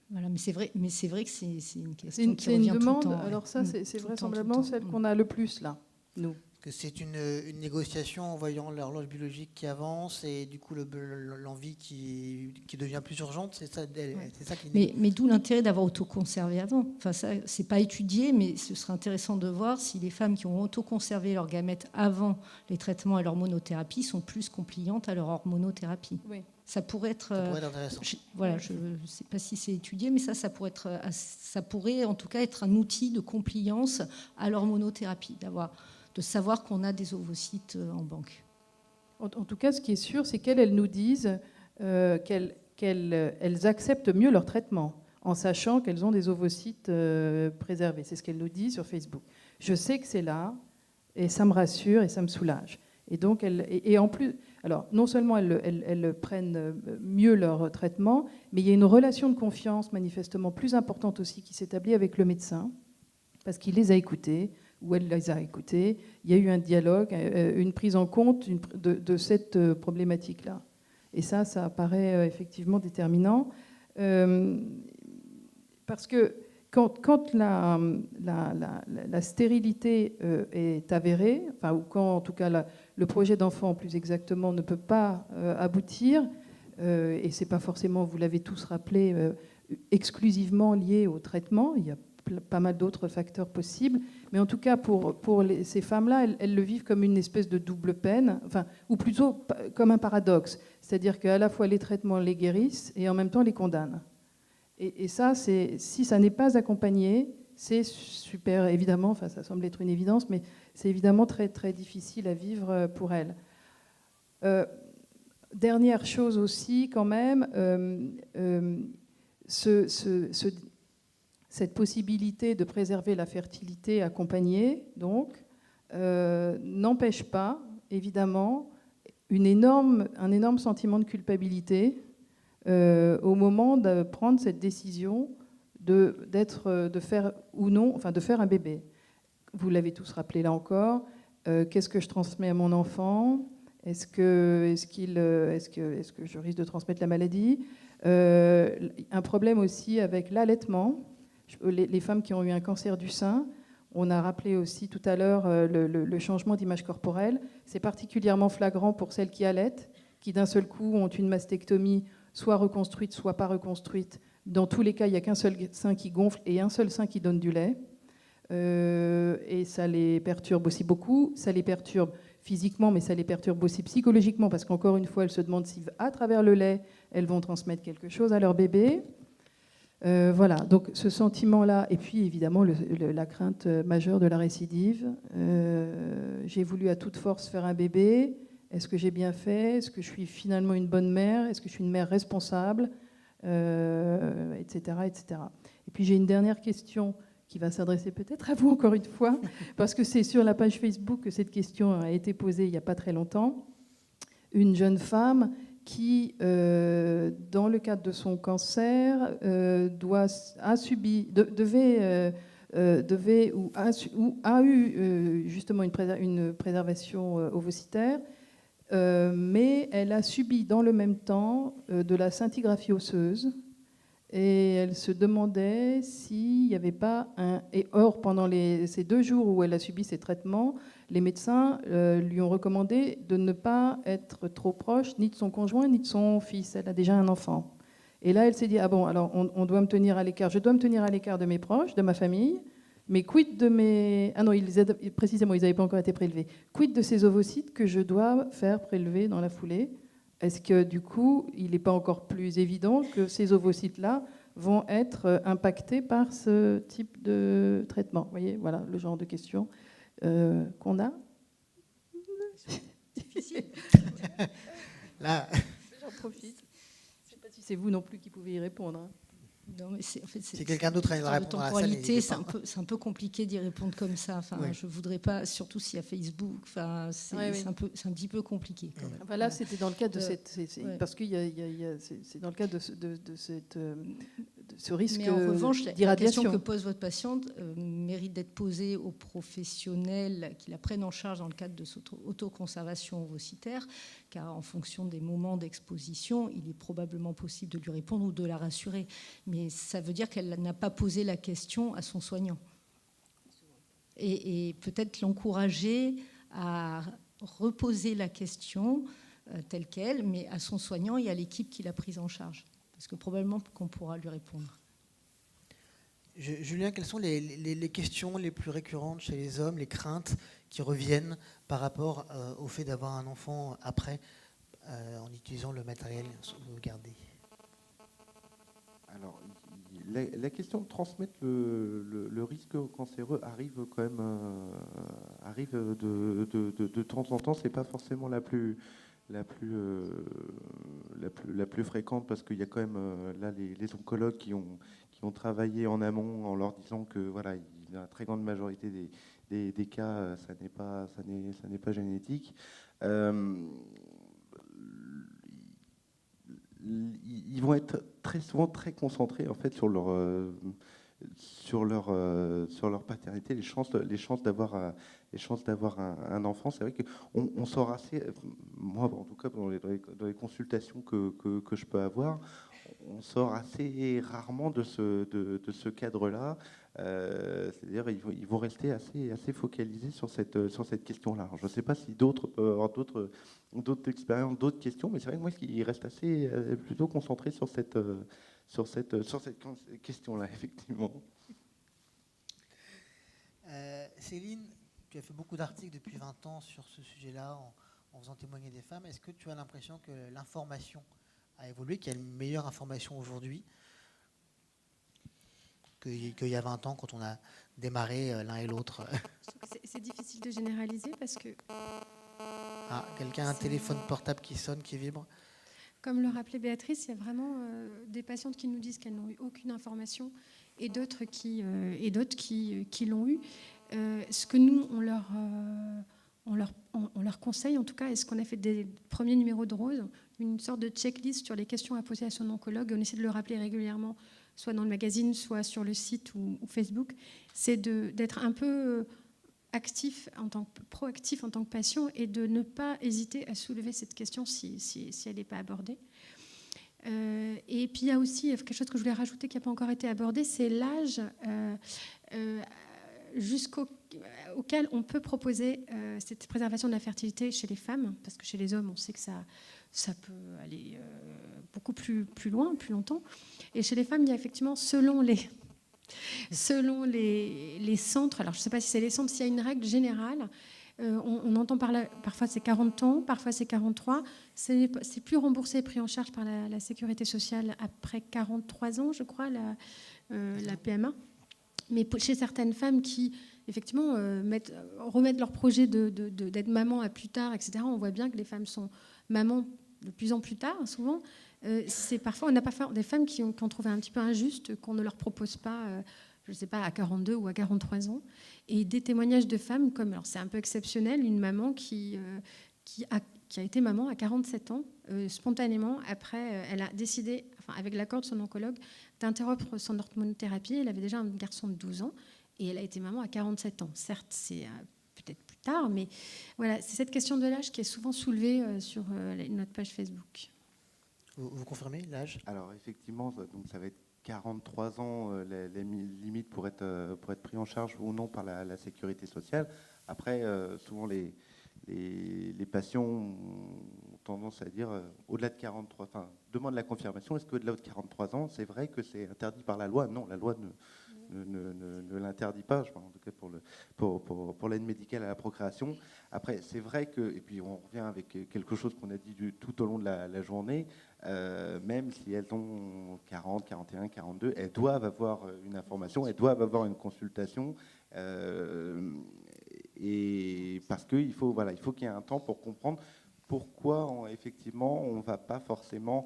voilà, mais c'est vrai que c'est une question qui revient tout le temps. C'est une demande. Alors ça, c'est vraisemblablement celle qu'on a le plus là, nous. Que c'est une négociation en voyant l'horloge biologique qui avance et du coup l'envie qui devient plus urgente, c'est ça qui... Mais d'où l'intérêt d'avoir autoconservé avant. Enfin, ça, c'est pas étudié, mais ce serait intéressant de voir si les femmes qui ont autoconservé leurs gamètes avant les traitements et l'hormonothérapie sont plus compliantes à leur hormonothérapie. Oui. Ça pourrait être intéressant. Je ne sais pas si c'est étudié, mais ça pourrait en tout cas être un outil de compliance à l'hormonothérapie, de savoir qu'on a des ovocytes en banque. En tout cas, ce qui est sûr, c'est qu'elles nous disent qu'elles acceptent mieux leur traitement en sachant qu'elles ont des ovocytes préservés. C'est ce qu'elles nous disent sur Facebook. Je sais que c'est là, et ça me rassure et ça me soulage. Et donc, en plus, alors non seulement elles prennent mieux leur traitement, mais il y a une relation de confiance manifestement plus importante aussi qui s'établit avec le médecin, parce qu'il les a écoutées, ou elle les a écoutés, il y a eu un dialogue, une prise en compte de cette problématique-là. Et ça paraît effectivement déterminant. Parce que quand la stérilité est avérée, ou quand en tout cas le projet d'enfant plus exactement ne peut pas aboutir, et ce n'est pas forcément, vous l'avez tous rappelé, exclusivement lié au traitement, il y a pas mal d'autres facteurs possibles. Mais en tout cas, pour ces femmes-là, elles le vivent comme une espèce de double peine, enfin, ou plutôt comme un paradoxe. C'est-à-dire qu'à la fois les traitements les guérissent et en même temps les condamnent. Et ça, si ça n'est pas accompagné, c'est super, évidemment, enfin, ça semble être une évidence, mais c'est évidemment très, très difficile à vivre pour elles. Dernière chose aussi, quand même, cette possibilité de préserver la fertilité accompagnée, donc, n'empêche pas, évidemment, un énorme sentiment de culpabilité au moment de prendre cette décision de faire ou non, enfin de faire un bébé. Vous l'avez tous rappelé là encore. Qu'est-ce que je transmets à mon enfant ? Est-ce que je risque de transmettre la maladie ? Un problème aussi avec l'allaitement. Les femmes qui ont eu un cancer du sein, on a rappelé aussi tout à l'heure le changement d'image corporelle. C'est particulièrement flagrant pour celles qui allaitent, qui d'un seul coup ont une mastectomie, soit reconstruite, soit pas reconstruite. Dans tous les cas, il n'y a qu'un seul sein qui gonfle et un seul sein qui donne du lait. Et ça les perturbe aussi beaucoup. Ça les perturbe physiquement, mais ça les perturbe aussi psychologiquement, parce qu'encore une fois, elles se demandent si, à travers le lait, elles vont transmettre quelque chose à leur bébé. Voilà, donc ce sentiment-là, et puis évidemment la crainte majeure de la récidive. J'ai voulu à toute force faire un bébé. Est-ce que j'ai bien fait ? Est-ce que je suis finalement une bonne mère ? Est-ce que je suis une mère responsable ? Etc., etc. Et puis j'ai une dernière question qui va s'adresser peut-être à vous encore une fois, parce que c'est sur la page Facebook que cette question a été posée il n'y a pas très longtemps. Une jeune femme qui, dans le cadre de son cancer, a eu justement une préservation ovocitaire, mais elle a subi dans le même temps de la scintigraphie osseuse. Et elle se demandait s'il n'y avait pas un... Et or, pendant ces 2 jours où elle a subi ces traitements, les médecins lui ont recommandé de ne pas être trop proche ni de son conjoint ni de son fils. Elle a déjà un enfant. Et là, elle s'est dit, ah bon, alors on doit me tenir à l'écart. Je dois me tenir à l'écart de mes proches, de ma famille, mais quid de mes... Ah non, précisément, ils n'avaient pas encore été prélevés. Quid de ces ovocytes que je dois faire prélever dans la foulée ? Est-ce que du coup, il n'est pas encore plus évident que ces ovocytes-là vont être impactés par ce type de traitement ? Vous voyez, voilà le genre de questions qu'on a. Difficile. Là, J'en profite. Je ne sais pas si c'est vous non plus qui pouvez y répondre. Hein. Non, mais c'est quelqu'un d'autre a une réponse à la salle, temporalité, n'hésitez pas. c'est un peu compliqué d'y répondre comme ça. Enfin, Oui. je voudrais pas, surtout s'il y a Facebook. Enfin, c'est un petit peu compliqué quand même. Enfin, là, c'était dans le cadre de parce que c'est dans le cadre de ce risque Mais en revanche, la d'irradiation. question que pose votre patiente mérite d'être posée aux professionnels qui la prennent en charge dans le cadre de cette autoconservation ovocitaire, car en fonction des moments d'exposition, il est probablement possible de lui répondre ou de la rassurer. Mais ça veut dire qu'elle n'a pas posé la question à son soignant. Et peut-être l'encourager à reposer la question telle qu'elle, mais à son soignant et à l'équipe qui l'a prise en charge. Parce que probablement qu'on pourra lui répondre. Julien, quelles sont les questions les plus récurrentes chez les hommes, les craintes qui reviennent par rapport au fait d'avoir un enfant après, en utilisant le matériel sauvegardé ? Alors, la question de transmettre le risque cancéreux arrive quand même arrive de temps en temps. C'est pas forcément la plus fréquente, parce qu'il y a quand même là les oncologues qui ont travaillé en amont en leur disant que voilà, la très grande majorité des cas, ça n'est pas génétique. Ils vont être très souvent très concentrés en fait sur leur paternité, les chances d'avoir un enfant. C'est vrai qu'on sort assez, moi en tout cas dans les consultations que je peux avoir, on sort assez rarement de ce cadre-là. C'est-à-dire ils vont rester assez focalisés sur cette question-là. Je ne sais pas si d'autres peuvent avoir d'autres expériences, d'autres questions, mais c'est vrai que moi, ils restent assez plutôt concentrés sur cette question-là, effectivement. Céline, tu as fait beaucoup d'articles depuis 20 ans sur ce sujet-là, en faisant témoigner des femmes. Est-ce que tu as l'impression que l'information a évolué, qu'il y a une meilleure information aujourd'hui qu'il y a 20 ans, quand on a démarré l'un et l'autre? C'est difficile de généraliser parce que, Ah, quelqu'un a un téléphone portable qui sonne, qui vibre? comme le rappelait Béatrice, il y a vraiment des patientes qui nous disent qu'elles n'ont eu aucune information et d'autres qui l'ont eu. Ce que nous, on leur conseille, en tout cas, est ce qu'on a fait des premiers numéros de Rose, une sorte de checklist sur les questions à poser à son oncologue. On essaie de le rappeler régulièrement, soit dans le magazine, soit sur le site ou Facebook. C'est d'être un peu proactif en tant que patient et de ne pas hésiter à soulever cette question si elle n'est pas abordée. Et puis il y a aussi quelque chose que je voulais rajouter qui n'a pas encore été abordé, c'est l'âge auquel on peut proposer cette préservation de la fertilité chez les femmes, parce que chez les hommes, on sait que ça peut aller beaucoup plus loin, plus longtemps. Et chez les femmes, il y a effectivement, selon les centres, alors je ne sais pas si c'est les centres, s'il y a une règle générale, on entend parfois c'est 40 ans, parfois c'est 43, c'est plus remboursé et pris en charge par la sécurité sociale après 43 ans, je crois, la PMA. Mais chez certaines femmes qui, effectivement, remettent leur projet d'être maman à plus tard, etc., on voit bien que les femmes sont mamans de plus en plus tard, souvent. On a parfois des femmes qui ont trouvé un petit peu injuste qu'on ne leur propose pas, je ne sais pas, à 42 ou à 43 ans. Et des témoignages de femmes comme, alors c'est un peu exceptionnel, une maman qui a été maman à 47 ans, spontanément. Après, elle a décidé, avec l'accord de son oncologue, d'interrompre son hormonothérapie. Elle avait déjà un garçon de 12 ans et elle a été maman à 47 ans. Certes, c'est peut-être plus tard, mais voilà, c'est cette question de l'âge qui est souvent soulevée sur notre page Facebook. Vous confirmez l'âge? Alors effectivement, donc ça va être 43 ans la limite pour être pris en charge ou non par la sécurité sociale. Après, souvent les patients ont tendance à dire au-delà de 43, demande la confirmation, est-ce qu'au-delà de 43 ans, c'est vrai que c'est interdit par la loi? Non, la loi ne l'interdit pas, en tout cas pour l'aide médicale à la procréation. Après, c'est vrai que, et puis on revient avec quelque chose qu'on a dit tout au long de la journée, même si elles ont 40, 41, 42, elles doivent avoir une information, elles doivent avoir une consultation, et parce qu'il faut qu'il y ait un temps pour comprendre pourquoi effectivement on ne va pas forcément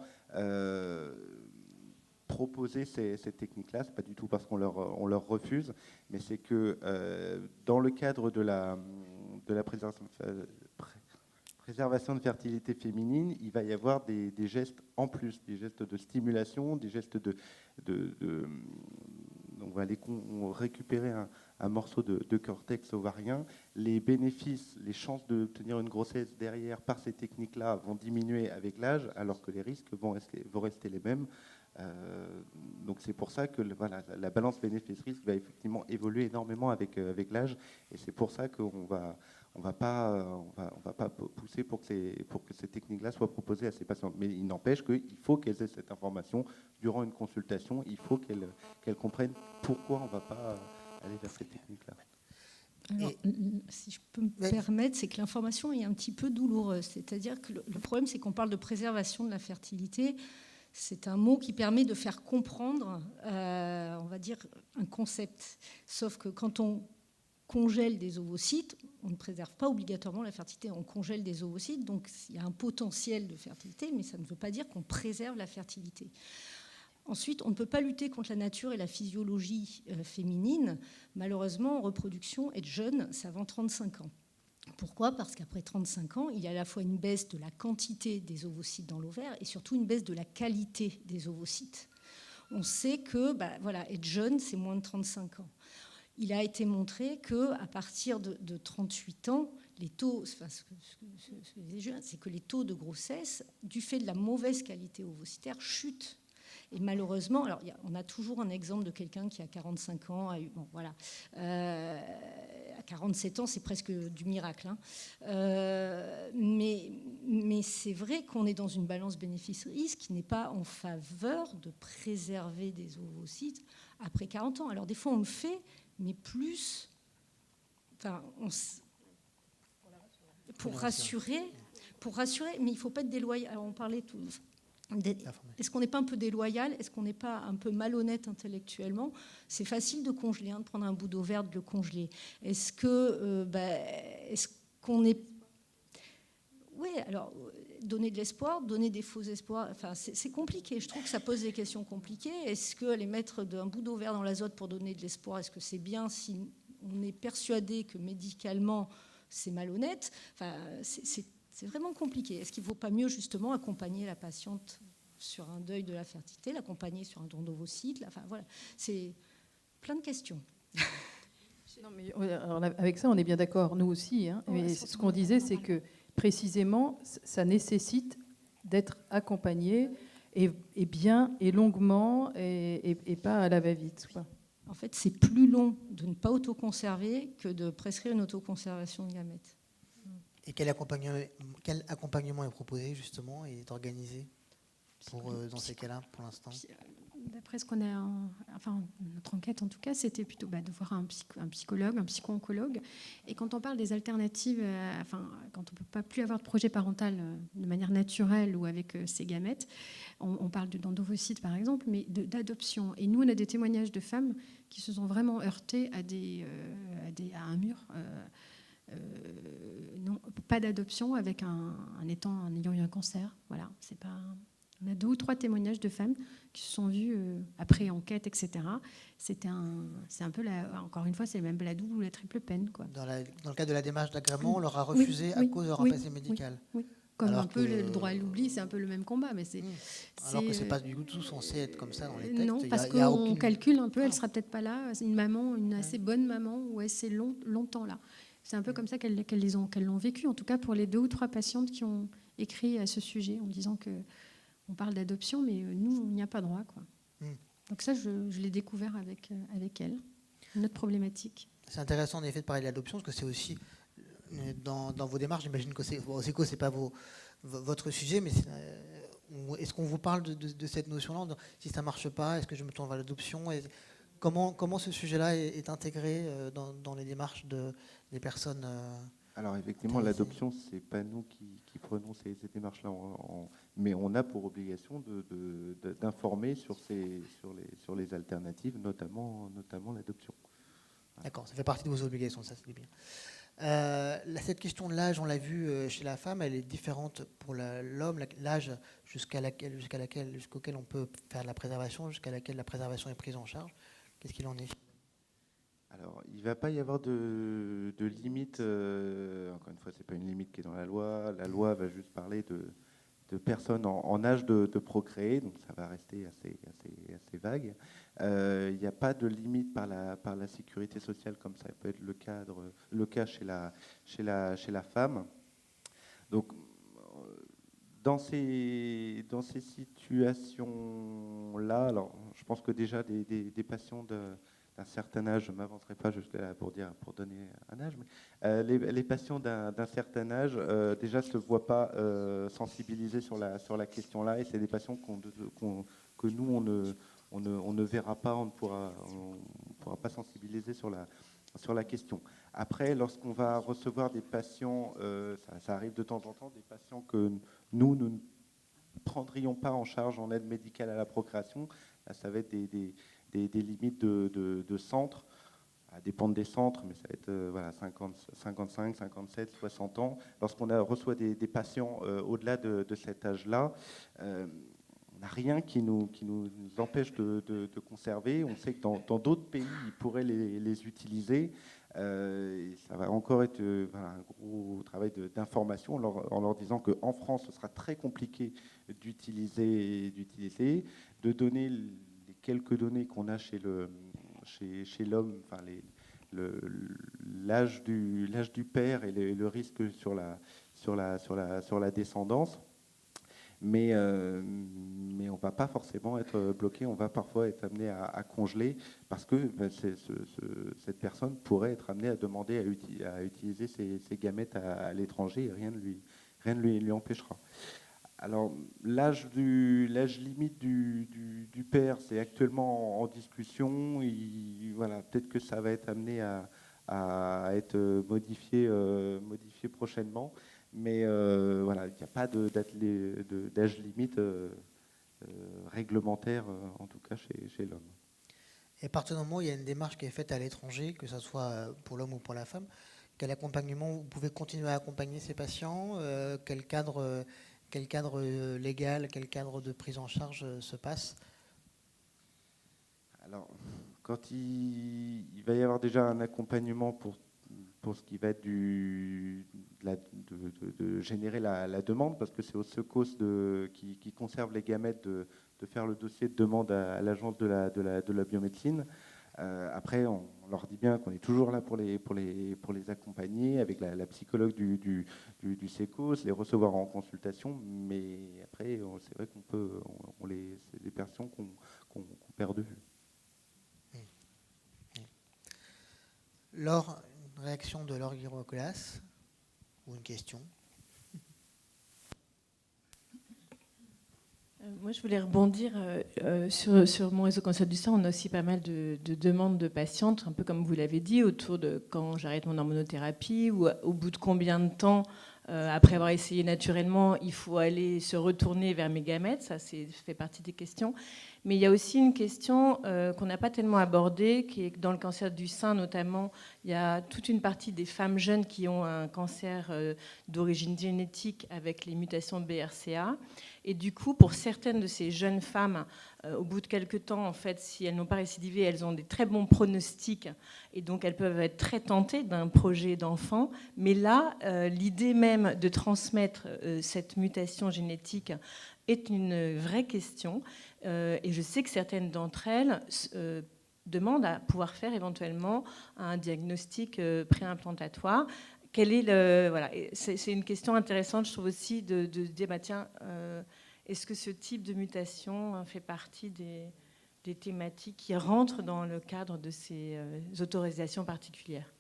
proposer ces techniques-là. C'est pas du tout parce qu'on leur refuse, mais c'est que dans le cadre de la préservation de fertilité féminine, il va y avoir des gestes en plus, des gestes de stimulation, des gestes on va récupérer un morceau de cortex ovarien. Les bénéfices, les chances d'obtenir une grossesse derrière par ces techniques-là vont diminuer avec l'âge, alors que les risques vont rester les mêmes. Donc c'est pour ça que la balance bénéfice-risque va effectivement évoluer énormément avec l'âge, et c'est pour ça qu'on va pas pousser pour que ces techniques-là soient proposées à ces patientes. Mais il n'empêche qu'il faut qu'elles aient cette information durant une consultation. Il faut qu'elles comprennent pourquoi on ne va pas aller vers ces techniques-là. Alors, si je peux me permettre, c'est que l'information est un petit peu douloureuse. C'est-à-dire que le problème, c'est qu'on parle de préservation de la fertilité. C'est un mot qui permet de faire comprendre, on va dire, un concept. Sauf que quand on congèle des ovocytes, on ne préserve pas obligatoirement la fertilité. On congèle des ovocytes, donc il y a un potentiel de fertilité, mais ça ne veut pas dire qu'on préserve la fertilité. Ensuite, on ne peut pas lutter contre la nature et la physiologie féminine. Malheureusement, en reproduction, être jeune, c'est avant 35 ans. Pourquoi ? Parce qu'après 35 ans, il y a à la fois une baisse de la quantité des ovocytes dans l'ovaire et surtout une baisse de la qualité des ovocytes. On sait que être jeune, c'est moins de 35 ans. Il a été montré qu'à partir de 38 ans, les taux, c'est que les taux de grossesse, du fait de la mauvaise qualité ovocytaire, chutent. Et malheureusement, alors on a toujours un exemple de quelqu'un qui a 45 ans, à 47 ans, c'est presque du miracle. Mais c'est vrai qu'on est dans une balance bénéfice-risque qui n'est pas en faveur de préserver des ovocytes après 40 ans. Alors des fois on le fait, mais plus enfin, pour rassurer, mais il ne faut pas être déloyal. Alors on parlait tout. Est-ce qu'on n'est pas un peu déloyal? Est-ce qu'on n'est pas un peu malhonnête intellectuellement? C'est facile de congeler, de prendre un bout d'eau verte, de le congeler. Est-ce qu'on est... Oui, alors, donner de l'espoir, donner des faux espoirs, enfin, c'est compliqué. Je trouve que ça pose des questions compliquées. Est-ce qu'aller mettre un bout d'eau verte dans l'azote pour donner de l'espoir, est-ce que c'est bien si on est persuadé que médicalement, c'est malhonnête? Enfin, c'est vraiment compliqué. Est-ce qu'il ne vaut pas mieux justement accompagner la patiente sur un deuil de la fertilité, l'accompagner sur un don d'ovocytes? Enfin voilà, c'est plein de questions. Non, mais, alors, avec ça, on est bien d'accord, nous aussi. Hein, mais ce qu'on disait, c'est que précisément, ça nécessite d'être accompagné et bien et longuement et pas à la va-vite, quoi. En fait, c'est plus long de ne pas autoconserver que de prescrire une autoconservation de gamètes. Et quel accompagnement est proposé justement et est organisé dans ces cas-là pour l'instant? D'après ce qu'on a, enfin notre enquête en tout cas, c'était plutôt de voir un psychologue, un psycho-oncologue. Et quand on parle des alternatives, enfin quand on ne peut pas plus avoir de projet parental de manière naturelle ou avec ces gamètes, on parle d'endovocytes par exemple, mais d'adoption. Et nous, on a des témoignages de femmes qui se sont vraiment heurtées à un mur. Non, pas d'adoption en ayant eu un cancer. Voilà, c'est pas. On a 2 ou 3 témoignages de femmes qui se sont vues après enquête, etc. C'est un peu encore une fois, c'est même la double ou la triple peine, quoi. Dans le cadre de la démarche d'agrément, on leur a refusé à cause de leur passé médical. Oui. Comme Alors un peu le droit à l'oubli, c'est un peu le même combat, mais alors que c'est pas du tout censé être comme ça dans les textes. Non, parce qu'on calcule un peu, elle sera peut-être pas là. C'est une maman, une assez bonne maman, ou assez longtemps là. C'est un peu comme ça qu'elles l'ont vécu, en tout cas pour les 2 ou 3 patientes qui ont écrit à ce sujet en disant que on parle d'adoption, mais nous, on n'y a pas droit, quoi. Donc ça, je l'ai découvert avec elle, notre problématique. C'est intéressant en effet de parler de l'adoption, parce que c'est aussi dans vos démarches, j'imagine que c'est pas votre sujet, mais est-ce qu'on vous parle de cette notion-là? Si ça ne marche pas, est-ce que je me tourne vers l'adoption? Comment ce sujet-là est intégré dans les démarches des personnes Alors effectivement, l'adoption, c'est pas nous qui prenons ces démarches-là, mais on a pour obligation d'informer sur les alternatives, notamment l'adoption. D'accord, ça fait partie de vos obligations, ça c'est bien. Cette question de l'âge, on l'a vu chez la femme, elle est différente pour l'homme, l'âge jusqu'auquel on peut faire de la préservation, jusqu'à laquelle la préservation est prise en charge. Qu'est-ce qu'il en est? Alors, il ne va pas y avoir de limite. Encore une fois, ce n'est pas une limite qui est dans la loi. La loi va juste parler de personnes en âge de procréer, donc ça va rester assez vague. Il n'y a pas de limite par la sécurité sociale, comme ça peut être le cas chez la femme. Donc, dans ces situations-là, alors je pense que déjà des patients d'un certain âge, je ne m'avancerai pas jusqu'à pour donner un âge, mais les patients d'un certain âge déjà ne se voient pas sensibilisés sur la question-là, et c'est des patients que nous, on ne verra pas, on ne pourra pas sensibiliser sur la question. Après, lorsqu'on va recevoir des patients, ça arrive de temps en temps, des patients que nous ne prendrions pas en charge en aide médicale à la procréation, là, ça va être des limites de centres, à dépendre des centres, mais ça va être 55, 57, 60 ans. Lorsqu'on reçoit des patients au-delà de cet âge-là, on n'a rien qui nous empêche de conserver. On sait que dans d'autres pays, ils pourraient les utiliser. Et ça va encore être un gros travail d'information en leur disant qu'en France, ce sera très compliqué d'utiliser, de donner les quelques données qu'on a chez l'homme, enfin l'âge du père et le risque sur la descendance. Mais on ne va pas forcément être bloqué, on va parfois être amené à congeler parce que cette personne pourrait être amenée à demander à utiliser ses gamètes à l'étranger et rien ne lui empêchera. Alors, l'âge limite du père, c'est actuellement en discussion. Peut-être que ça va être amené à à être modifié prochainement. Mais voilà, il n'y a pas d'âge limite réglementaire, en tout cas chez l'homme. Et à partir du moment où il y a une démarche qui est faite à l'étranger, que ce soit pour l'homme ou pour la femme, quel accompagnement vous pouvez continuer à accompagner ces patients, quel cadre légal, quel cadre de prise en charge se passe? Alors, quand il va y avoir déjà un accompagnement pour ce qui va être de générer la demande, parce que c'est au SECOS qui conserve les gamètes de faire le dossier de demande à l'agence de la biomédecine. Après, on leur dit bien qu'on est toujours là pour les accompagner avec la psychologue du SECOS, les recevoir en consultation, mais après, c'est vrai c'est des personnes qu'on perd de vue. Laure, une réaction de Laure Guiraud-Colas ou une question? Moi, je voulais rebondir sur mon réseau Cancer du Sein. On a aussi pas mal de demandes de patientes, un peu comme vous l'avez dit, autour de quand j'arrête mon hormonothérapie ou au bout de combien de temps, après avoir essayé naturellement, il faut aller se retourner vers mes gamètes. Ça fait partie des questions. Mais il y a aussi une question qu'on n'a pas tellement abordée, qui est que dans le cancer du sein notamment, il y a toute une partie des femmes jeunes qui ont un cancer d'origine génétique avec les mutations BRCA. Et du coup, pour certaines de ces jeunes femmes, au bout de quelques temps, en fait, si elles n'ont pas récidivé, elles ont des très bons pronostics et donc elles peuvent être très tentées d'un projet d'enfant. Mais là, l'idée même de transmettre cette mutation génétique est une vraie question. Et je sais que certaines d'entre elles demandent à pouvoir faire éventuellement un diagnostic préimplantatoire. Quel est voilà, c'est une question intéressante, je trouve aussi, de dire, bah, tiens, est-ce que ce type de mutation fait partie des thématiques qui rentrent dans le cadre de ces autorisations particulières?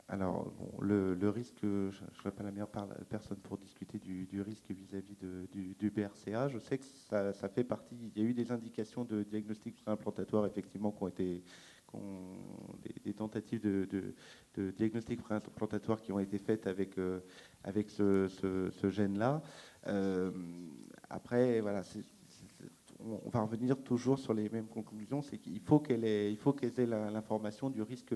Alors, bon, le risque, je ne serais pas la meilleure personne pour discuter du risque vis-à-vis du BRCA. Je sais que ça fait partie, il y a eu des indications de diagnostic préimplantatoire, effectivement, des tentatives de diagnostic préimplantatoire qui ont été faites avec ce gène-là. Après, voilà, on va revenir toujours sur les mêmes conclusions, c'est qu'il faut qu'elles aient l'information du risque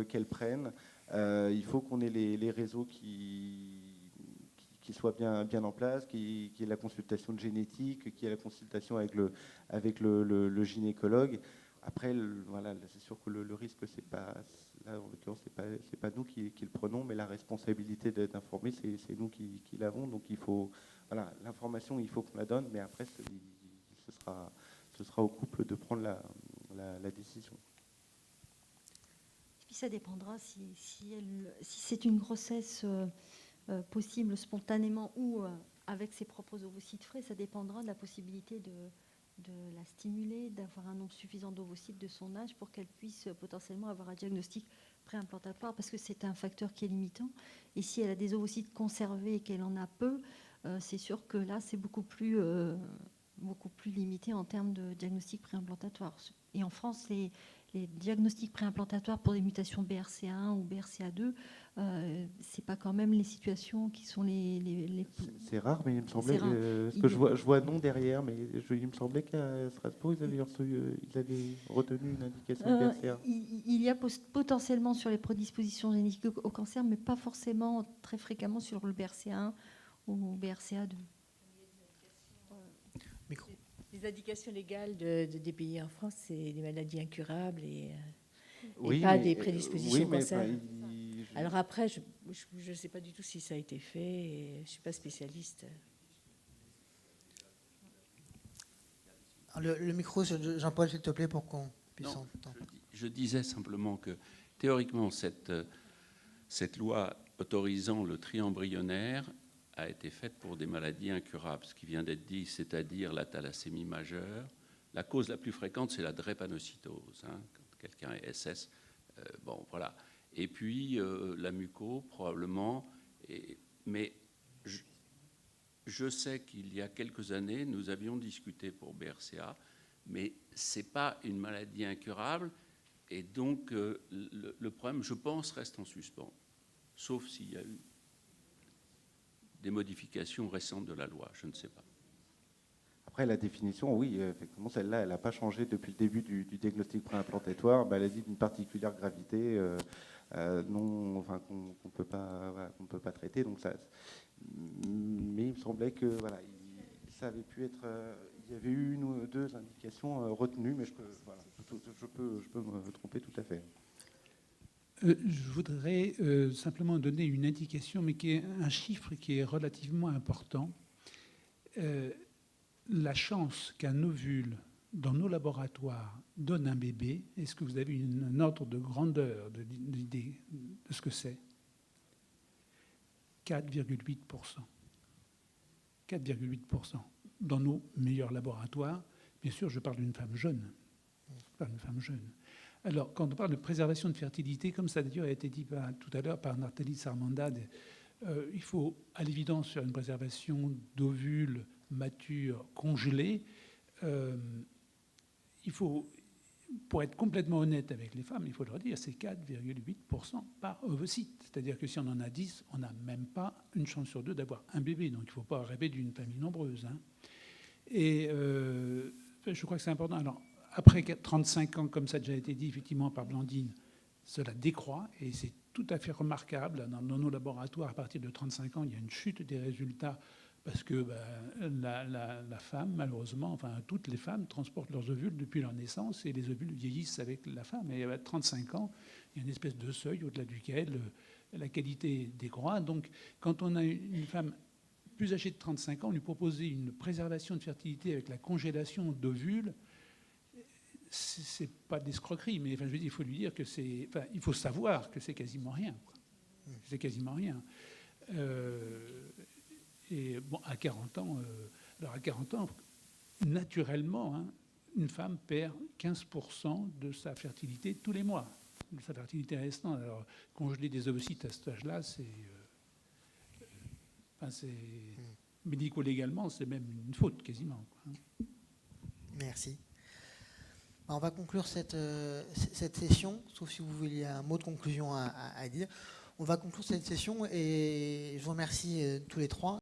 qu'elles prennent. Il faut qu'on ait les réseaux qui soient bien en place, qui ait la consultation de génétique, qui ait la consultation avec le gynécologue. Après, voilà, c'est sûr que le risque, c'est pas, là, en l'occurrence, c'est pas nous qui le prenons, mais la responsabilité d'informer, c'est nous qui l'avons. Donc il faut, voilà, l'information, il faut qu'on la donne, mais après, ce sera au couple de prendre la décision. Et puis ça dépendra si c'est une grossesse possible spontanément ou avec ses propres ovocytes frais, ça dépendra de la possibilité de la stimuler, d'avoir un nombre suffisant d'ovocytes de son âge pour qu'elle puisse potentiellement avoir un diagnostic préimplantatoire, parce que c'est un facteur qui est limitant. Et si elle a des ovocytes conservés et qu'elle en a peu, c'est sûr que là, c'est beaucoup plus limité en termes de diagnostic préimplantatoire. Et en France, les diagnostics préimplantatoires pour des mutations BRCA1 ou BRCA2, c'est pas quand même les situations qui sont les plus... C'est rare, mais il me semblait que je vois non derrière, mais il me semblait qu'à Strasbourg, ils avaient retenu une indication BRCA. Il y a potentiellement sur les prédispositions génétiques au cancer, mais pas forcément très fréquemment sur le BRCA1 ou BRCA2. Micro. Les indications légales de DPI en France, c'est des maladies incurables et Oui, pas mais, des prédispositions au cancer. Enfin, Alors après, je ne sais pas du tout si ça a été fait et je ne suis pas spécialiste. Le micro, Jean-Paul, s'il te plaît, pour qu'on puisse entendre. Je disais simplement que théoriquement, cette loi autorisant le tri embryonnaire a été faite pour des maladies incurables, ce qui vient d'être dit, c'est-à-dire la thalassémie majeure. La cause la plus fréquente, c'est la drépanocytose. Quand quelqu'un est SS, bon, voilà. Et puis, la muco, probablement. Mais je sais qu'il y a quelques années, nous avions discuté pour BRCA, mais ce n'est pas une maladie incurable. Et donc, le problème, je pense, reste en suspens, sauf s'il y a eu des modifications récentes de la loi, je ne sais pas. Après, la définition, oui, effectivement, celle-là, elle n'a pas changé depuis le début du diagnostic préimplantatoire. Maladie d'une particulière gravité enfin, qu'on peut pas traiter. Donc ça, mais il me semblait que voilà, ça avait pu être. Il y avait eu une ou deux indications retenues, mais je peux me tromper tout à fait. Je voudrais simplement donner une indication, mais qui est un chiffre qui est relativement important. La chance qu'un ovule dans nos laboratoires donne un bébé, est-ce que vous avez un ordre de grandeur, d'idée de ce que c'est? 4,8%. 4,8% dans nos meilleurs laboratoires. Bien sûr, je parle d'une femme jeune. Alors, quand on parle de préservation de fertilité, comme ça d'ailleurs a été dit tout à l'heure par Nathalie Sarmandade, il faut à l'évidence faire une préservation d'ovules matures congelés. Il faut, pour être complètement honnête avec les femmes, il faut leur dire, c'est 4,8% par ovocyte. C'est-à-dire que si on en a 10, on n'a même pas une chance sur 2 d'avoir un bébé. Donc il ne faut pas rêver d'une famille nombreuse. Hein. Et je crois que c'est important. Alors, après 35 ans, comme ça a déjà été dit effectivement par Blandine, cela décroît et c'est tout à fait remarquable. Dans nos laboratoires, à partir de 35 ans, il y a une chute des résultats parce que la femme, malheureusement, enfin toutes les femmes transportent leurs ovules depuis leur naissance et les ovules vieillissent avec la femme. Et à 35 ans, il y a une espèce de seuil au-delà duquel la qualité décroît. Donc, quand on a une femme plus âgée de 35 ans, lui proposer une préservation de fertilité avec la congélation d'ovules, c'est pas de l'escroquerie, mais enfin, je veux dire, il faut lui dire que c'est, enfin, il faut savoir que c'est quasiment rien. Quoi. C'est quasiment rien. Et bon, à 40 ans, alors à 40 ans, naturellement, hein, une femme perd 15% de sa fertilité tous les mois, de sa fertilité restante. Alors, congeler des ovocytes à cet âge-là, médico-légalement, c'est même une faute quasiment. Quoi. Merci. On va conclure cette session, sauf si vous vouliez un mot de conclusion à dire. On va conclure cette session et je vous remercie tous les trois.